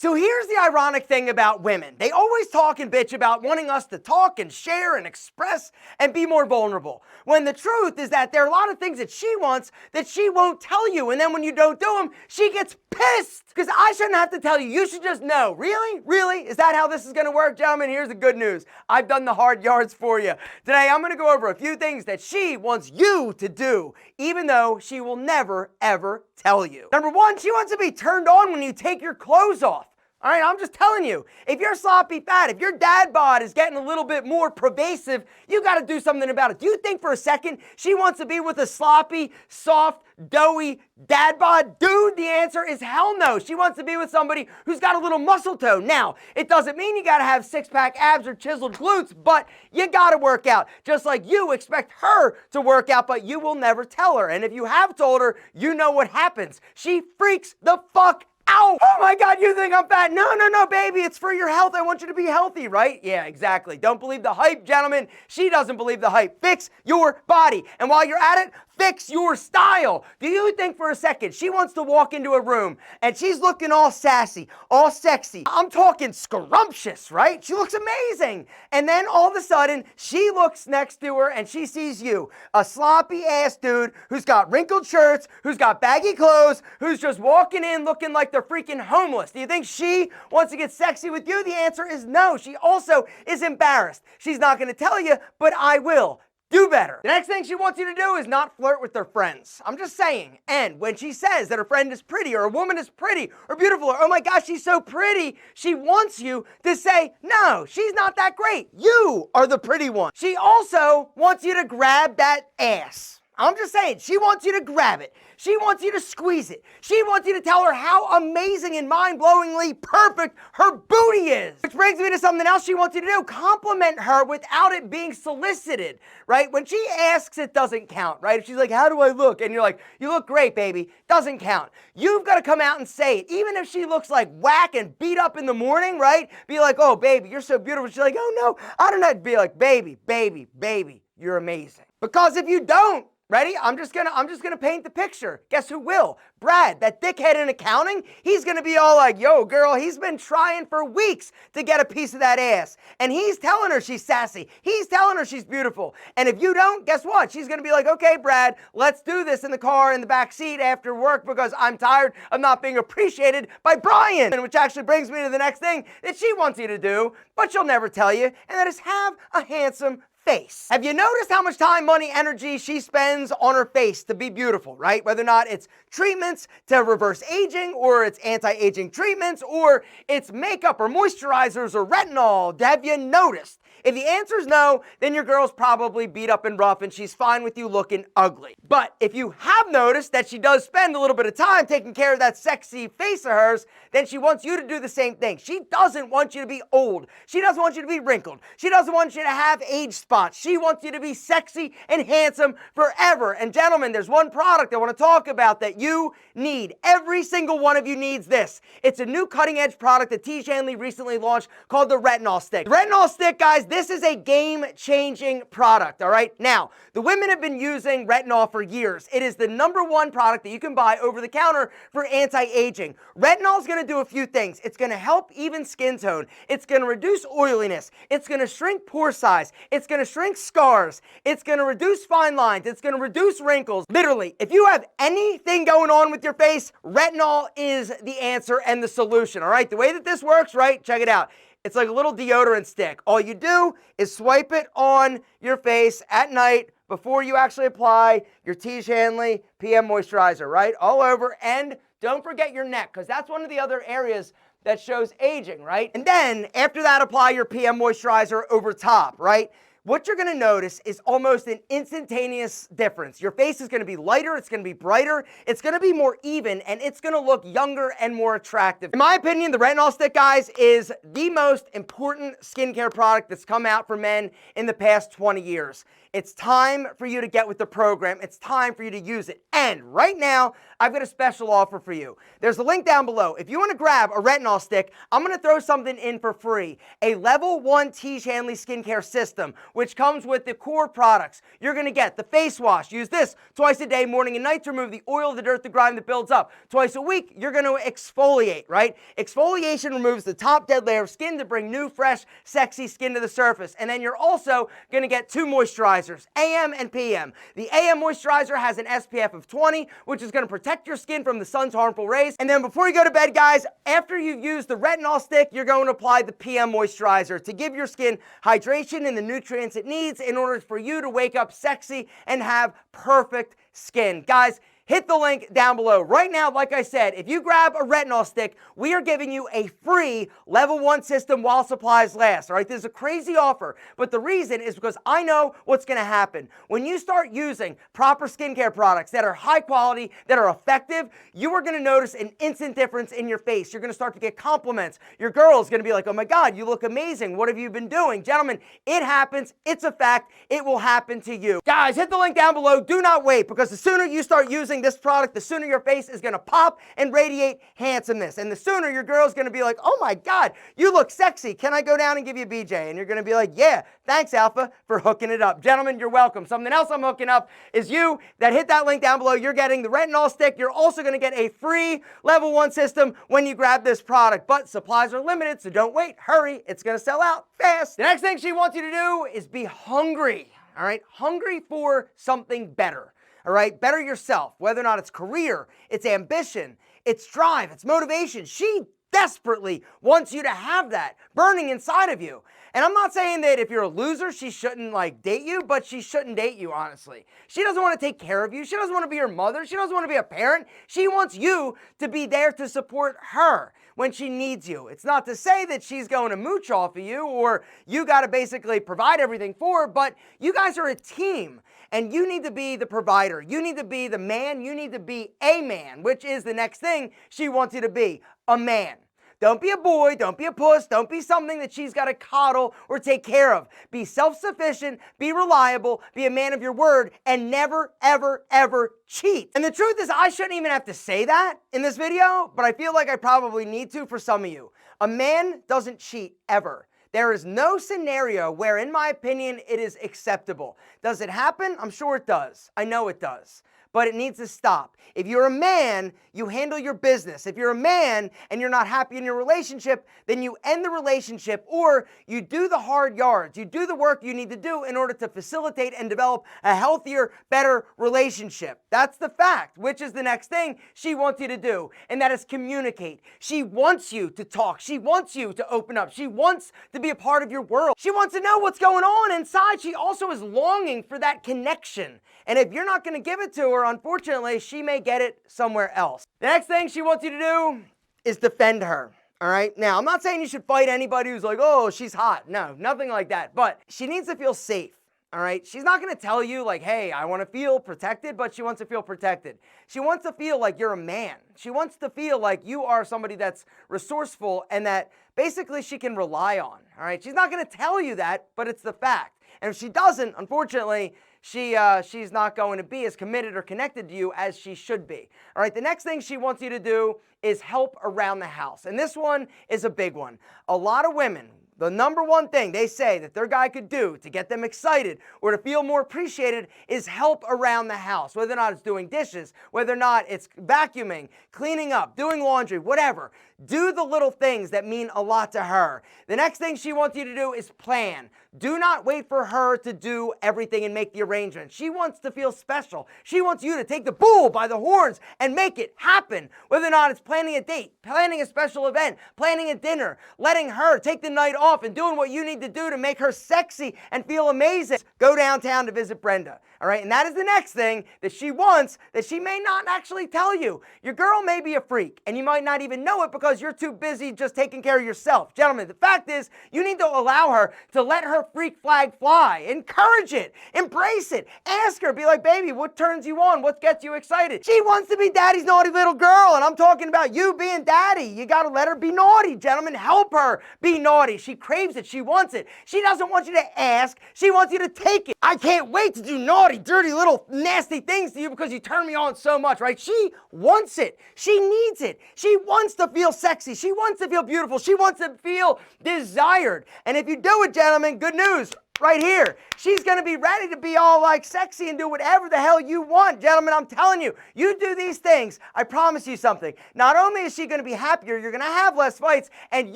So here's the ironic thing about women. They always talk and bitch about wanting us to talk and share and express and be more vulnerable. When the truth is that there are a lot of things that she wants that she won't tell you. And then when you don't do them, she gets pissed. Because I shouldn't have to tell you. You should just know. Really? Really? Is that how this is going to work, gentlemen? Here's the good news. I've done the hard yards for you. Today, I'm going to go over a few things that she wants you to do, even though she will never, ever tell you. Number one, she wants to be turned on when you take your clothes off. All right, I'm just telling you, if you're sloppy fat, if your dad bod is getting a little bit more pervasive, you got to do something about it. Do you think for a second she wants to be with a sloppy, soft, doughy dad bod dude? The answer is hell no. She wants to be with somebody who's got a little muscle tone. Now, it doesn't mean you got to have six-pack abs or chiseled glutes, but you got to work out. Just like you expect her to work out, but you will never tell her. And if you have told her, you know what happens. She freaks the fuck out. Oh my God, you think I'm fat? No, no, no, baby, it's for your health. I want you to be healthy, right? Yeah, exactly. Don't believe the hype, gentlemen. She doesn't believe the hype. Fix your body. And while you're at it, fix your style. Do you think for a second she wants to walk into a room and she's looking all sassy, all sexy? I'm talking scrumptious, right? She looks amazing. And then all of a sudden, she looks next to her and she sees you, a sloppy ass dude who's got wrinkled shirts, who's got baggy clothes, who's just walking in looking like they're freaking homeless. Do you think she wants to get sexy with you? The answer is no. She also is embarrassed. She's not going to tell you, but I will. Do better. The next thing she wants you to do is not flirt with their friends. I'm just saying. And when she says that her friend is pretty or a woman is pretty or beautiful or, oh my gosh, she's so pretty, she wants you to say, no, she's not that great. You are the pretty one. She also wants you to grab that ass. I'm just saying, she wants you to grab it. She wants you to squeeze it. She wants you to tell her how amazing and mind-blowingly perfect her booty is. Which brings me to something else she wants you to do. Compliment her without it being solicited, right? When she asks, it doesn't count, right? If she's like, how do I look? And you're like, you look great, baby. Doesn't count. You've got to come out and say it. Even if she looks like whack and beat up in the morning, right? Be like, oh, baby, you're so beautiful. She's like, oh, no, I don't know. Be like, baby, baby, baby, you're amazing. Because if you don't, ready? I'm just gonna paint the picture. Guess who will? Brad, that dickhead in accounting, he's gonna be all like, yo, girl, he's been trying for weeks to get a piece of that ass. And he's telling her she's sassy. He's telling her she's beautiful. And if you don't, guess what? She's gonna be like, okay, Brad, let's do this in the car in the back seat after work because I'm tired of not being appreciated by Brian. Which actually brings me to the next thing that she wants you to do, but she'll never tell you, and that is have a handsome face. Have you noticed how much time, money, energy she spends on her face to be beautiful, right? Whether or not it's treatments to reverse aging or it's anti-aging treatments or it's makeup or moisturizers or retinol. Have you noticed? If the answer is no, then your girl's probably beat up and rough and she's fine with you looking ugly. But if you have noticed that she does spend a little bit of time taking care of that sexy face of hers, then she wants you to do the same thing. She doesn't want you to be old. She doesn't want you to be wrinkled. She doesn't want you to have age spots. She wants you to be sexy and handsome forever. And gentlemen, there's one product I want to talk about that you need. Every single one of you needs this. It's a new cutting edge product that T. Shanley recently launched called the Retinol Stick. The Retinol Stick, guys, this is a game-changing product, all right? Now, the women have been using retinol for years. It is the #1 product that you can buy over the counter for anti-aging. Retinol is going to do a few things. It's going to help even skin tone. It's going to reduce oiliness. It's going to shrink pore size. It's going to shrink scars. It's going to reduce fine lines. It's going to reduce wrinkles. Literally, if you have anything going on with your face, retinol is the answer and the solution, all right? The way that this works, right? Check it out. It's like a little deodorant stick. All you do is swipe it on your face at night before you actually apply your T. Shanley PM moisturizer, right? All over. And don't forget your neck, because that's one of the other areas that shows aging, right? And then after that, apply your PM moisturizer over top, right? What you're going to notice is almost an instantaneous difference. Your face is going to be lighter, it's going to be brighter, it's going to be more even, and it's going to look younger and more attractive. In my opinion, the Retinol Stick, guys, is the most important skincare product that's come out for men in the past 20 years. It's time for you to get with the program. It's time for you to use it. And right now, I've got a special offer for you. There's a link down below. If you want to grab a retinol stick, I'm going to throw something in for free. A level 1 Tiege Hanley skincare system, which comes with the core products. You're going to get the face wash. Use this twice a day, morning and night, to remove the oil, the dirt, the grime that builds up. Twice a week, you're going to exfoliate, right? Exfoliation removes the top dead layer of skin to bring new, fresh, sexy skin to the surface. And then you're also going to get 2 moisturizers, AM and PM. The AM moisturizer has an SPF of 20, which is going to protect your skin from the sun's harmful rays. And then before you go to bed, guys, after you've used the retinol stick, you're going to apply the PM moisturizer to give your skin hydration and the nutrients it needs in order for you to wake up sexy and have perfect skin. Guys, hit the link down below. Right now, like I said, if you grab a retinol stick, we are giving you a free level 1 system while supplies last. All right, this is a crazy offer, but the reason is because I know what's going to happen. When you start using proper skincare products that are high quality, that are effective, you are going to notice an instant difference in your face. You're going to start to get compliments. Your girl is going to be like, oh my God, you look amazing. What have you been doing? Gentlemen, it happens. It's a fact. It will happen to you. Guys, hit the link down below. Do not wait, because the sooner you start using this product, the sooner your face is going to pop and radiate handsomeness. And the sooner your girl's going to be like, oh my God, you look sexy. Can I go down and give you a BJ? And you're going to be like, yeah, thanks, Alpha, for hooking it up. Gentlemen, you're welcome. Something else I'm hooking up is you that hit that link down below. You're getting the retinol stick. You're also going to get a free level 1 system when you grab this product. But supplies are limited, so don't wait. Hurry. It's going to sell out fast. The next thing she wants you to do is be hungry. All right? Hungry for something better. All right, better yourself, whether or not it's career, it's ambition, it's drive, it's motivation. She desperately wants you to have that burning inside of you. And I'm not saying that if you're a loser, she shouldn't date you, but she shouldn't date you, honestly. She doesn't want to take care of you. She doesn't want to be your mother. She doesn't want to be a parent. She wants you to be there to support her when she needs you. It's not to say that she's going to mooch off of you or you got to basically provide everything for her, but you guys are a team. And you need to be the provider. You need to be the man. You need to be a man, which is the next thing she wants you to be, a man. Don't be a boy. Don't be a puss. Don't be something that she's got to coddle or take care of. Be self-sufficient. Be reliable. Be a man of your word. And never, ever, ever cheat. And the truth is, I shouldn't even have to say that in this video, but I feel like I probably need to for some of you. A man doesn't cheat ever. There is no scenario where, in my opinion, it is acceptable. Does it happen? I'm sure it does. I know it does. But it needs to stop. If you're a man, you handle your business. If you're a man and you're not happy in your relationship, then you end the relationship, or you do the hard yards. You do the work you need to do in order to facilitate and develop a healthier, better relationship. That's the fact, which is the next thing she wants you to do, and that is communicate. She wants you to talk. She wants you to open up. She wants to be a part of your world. She wants to know what's going on inside. She also is longing for that connection. And if you're not going to give it to her, unfortunately, she may get it somewhere else. The next thing she wants you to do is defend her. All right. Now, I'm not saying you should fight anybody who's like, oh, she's hot. No, nothing like that. But she needs to feel safe. All right. She's not going to tell you like, hey, I want to feel protected, but she wants to feel protected. She wants to feel like you're a man. She wants to feel like you are somebody that's resourceful and that basically she can rely on. All right. She's not going to tell you that, but it's the fact. And if she doesn't, unfortunately, she's not going to be as committed or connected to you as she should be. All right, the next thing she wants you to do is help around the house. And this one is a big one. A lot of women, the number one thing they say that their guy could do to get them excited or to feel more appreciated is help around the house, whether or not it's doing dishes, whether or not it's vacuuming, cleaning up, doing laundry, whatever. Do the little things that mean a lot to her. The next thing she wants you to do is plan. Do not wait for her to do everything and make the arrangements. She wants to feel special. She wants you to take the bull by the horns and make it happen. Whether or not it's planning a date, planning a special event, planning a dinner, letting her take the night off and doing what you need to do to make her sexy and feel amazing. Go downtown to visit Brenda. All right, and that is the next thing that she wants that she may not actually tell you. Your girl may be a freak, and you might not even know it because you're too busy just taking care of yourself. Gentlemen, the fact is, you need to allow her to let her freak flag fly. Encourage it. Embrace it. Ask her. Be like, baby, what turns you on? What gets you excited? She wants to be daddy's naughty little girl, and I'm talking about you being daddy. You got to let her be naughty, gentlemen. Help her be naughty. She craves it. She wants it. She doesn't want you to ask. She wants you to take it. I can't wait to do naughty. naughty, dirty little nasty things to you because you turn me on so much, right? She wants it. She needs it. She wants to feel sexy. She wants to feel beautiful. She wants to feel desired. And if you do it, gentlemen, good news. Right here. She's going to be ready to be all like sexy and do whatever the hell you want. Gentlemen, I'm telling you, you do these things, I promise you something. Not only is she going to be happier, you're going to have less fights, and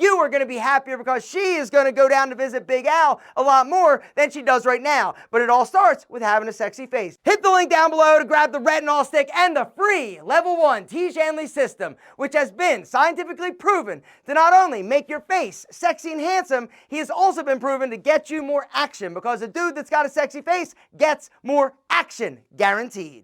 you are going to be happier because she is going to go down to visit Big Al a lot more than she does right now. But it all starts with having a sexy face. Hit the link down below to grab the retinol stick and the free level 1 T. Shanley system, which has been scientifically proven to not only make your face sexy and handsome, he has also been proven to get you more action, because a dude that's got a sexy face gets more action, guaranteed.